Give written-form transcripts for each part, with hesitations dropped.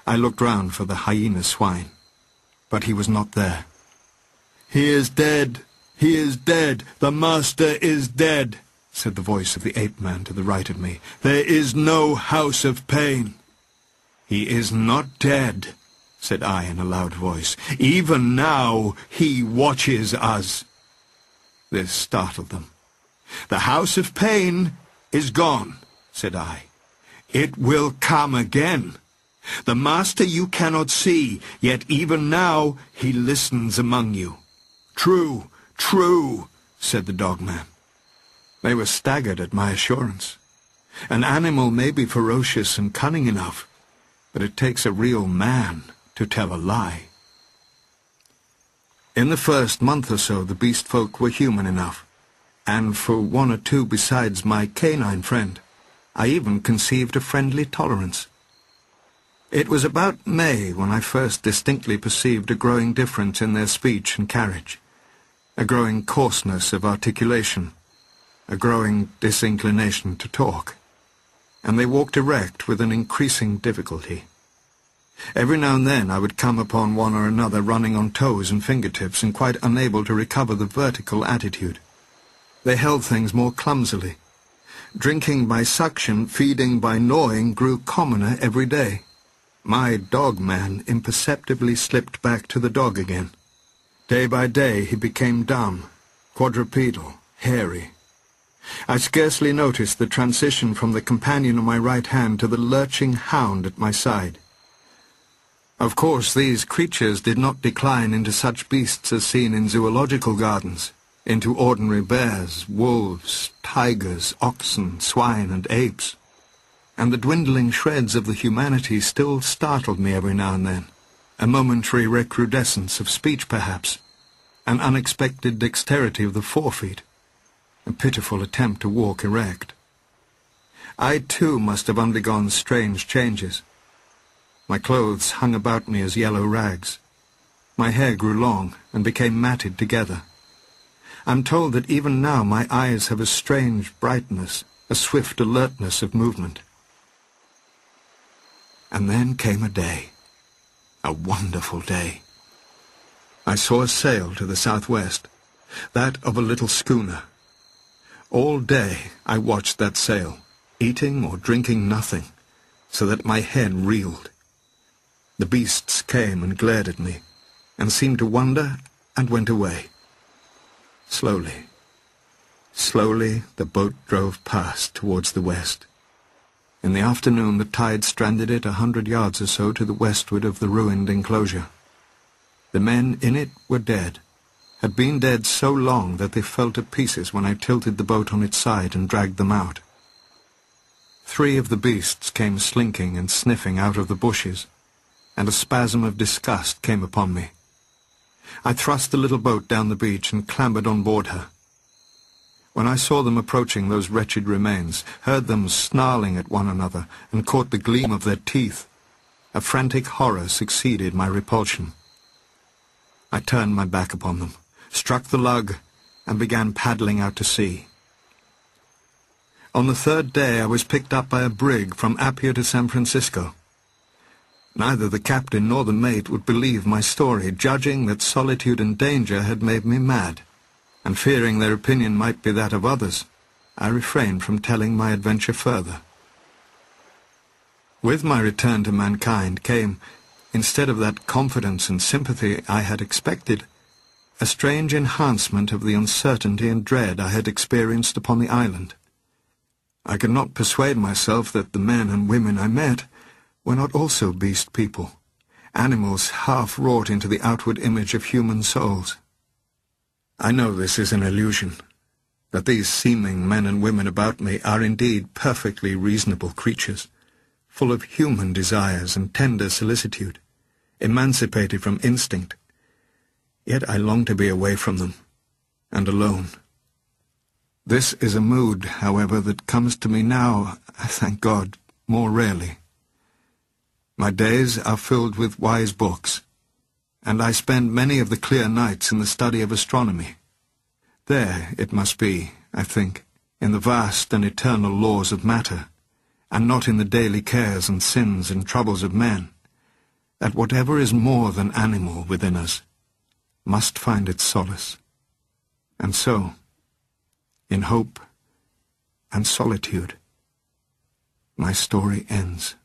I looked round for the hyena swine, but he was not there. "He is dead! He is dead! The master is dead!" said the voice of the ape-man to the right of me. "There is no house of pain." "He is not dead," said I in a loud voice. "Even now he watches us." This startled them. "The house of pain is gone," said I. "It will come again. The master you cannot see, yet even now he listens among you." "True, true," said the dogman. They were staggered at my assurance. An animal may be ferocious and cunning enough, but it takes a real man to tell a lie. In the first month or so the beast folk were human enough, and for one or two besides my canine friend, I even conceived a friendly tolerance. It was about May when I first distinctly perceived a growing difference in their speech and carriage, a growing coarseness of articulation, a growing disinclination to talk, and they walked erect with an increasing difficulty. Every now and then I would come upon one or another running on toes and fingertips and quite unable to recover the vertical attitude. They held things more clumsily. Drinking by suction, feeding by gnawing grew commoner every day. My dog-man imperceptibly slipped back to the dog again. Day by day he became dumb, quadrupedal, hairy. I scarcely noticed the transition from the companion on my right hand to the lurching hound at my side. Of course, these creatures did not decline into such beasts as seen in zoological gardens, into ordinary bears, wolves, tigers, oxen, swine, and apes. And the dwindling shreds of the humanity still startled me every now and then. A momentary recrudescence of speech, perhaps, an unexpected dexterity of the forefeet, a pitiful attempt to walk erect. I, too, must have undergone strange changes. My clothes hung about me as yellow rags. My hair grew long and became matted together. I'm told that even now my eyes have a strange brightness, a swift alertness of movement. And then came a day, a wonderful day. I saw a sail to the southwest, that of a little schooner. All day I watched that sail, eating or drinking nothing, so that my head reeled. The beasts came and glared at me, and seemed to wonder and went away. Slowly, slowly the boat drove past towards the west. In the afternoon the tide stranded it 100 yards or so to the westward of the ruined enclosure. The men in it were dead, had been dead so long that they fell to pieces when I tilted the boat on its side and dragged them out. 3 of the beasts came slinking and sniffing out of the bushes, and a spasm of disgust came upon me. I thrust the little boat down the beach and clambered on board her. When I saw them approaching those wretched remains, heard them snarling at one another, and caught the gleam of their teeth, a frantic horror succeeded my repulsion. I turned my back upon them, struck the lug, and began paddling out to sea. On the 3rd day I was picked up by a brig from Apia to San Francisco. Neither the captain nor the mate would believe my story, judging that solitude and danger had made me mad, and fearing their opinion might be that of others, I refrained from telling my adventure further. With my return to mankind came, instead of that confidence and sympathy I had expected, a strange enhancement of the uncertainty and dread I had experienced upon the island. I could not persuade myself that the men and women I met were not also beast people, animals half wrought into the outward image of human souls. I know this is an illusion, that these seeming men and women about me are indeed perfectly reasonable creatures, full of human desires and tender solicitude, emancipated from instinct. Yet I long to be away from them, and alone. This is a mood, however, that comes to me now, thank God, more rarely. My days are filled with wise books, and I spend many of the clear nights in the study of astronomy. There it must be, I think, in the vast and eternal laws of matter, and not in the daily cares and sins and troubles of men, that whatever is more than animal within us must find its solace. And so, in hope and solitude, my story ends.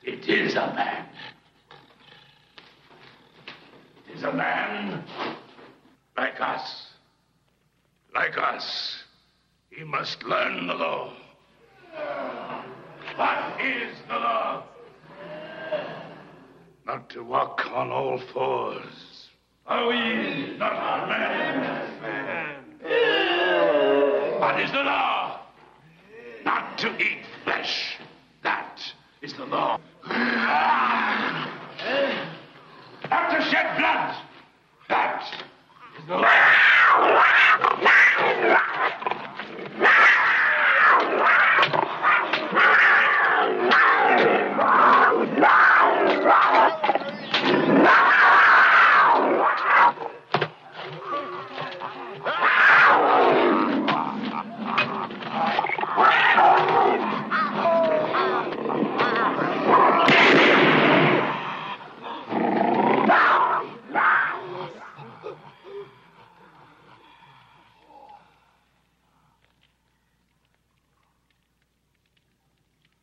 It is a man. It is a man like us. Like us. He must learn the law. What is the law? Not to walk on all fours. Are we not our men? What is the law? Not to eat flesh. That is the law. Not to shed blood. That is the law.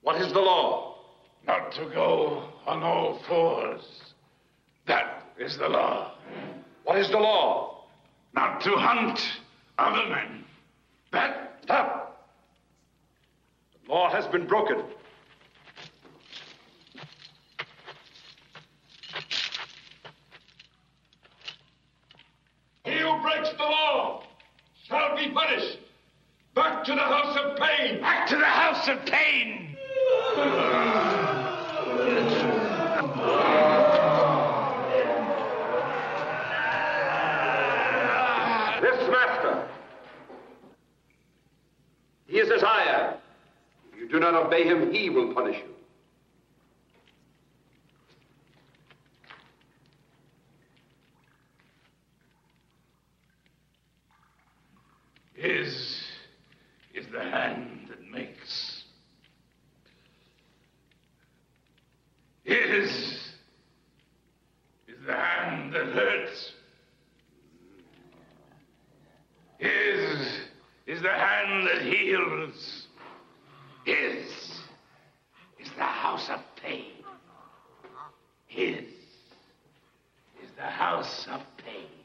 What is the law? Not to go on all fours. That is the law. What is the law? Not to hunt other men. That. Stop! The law has been broken. He who breaks the law shall be punished. Back to the house of pain. Back to the house of pain. This master. He is as I am. If you do not obey him, he will punish you. His is the hand that makes. His is the hand that hurts. His is the hand that heals. His is the house of pain. His is the house of pain.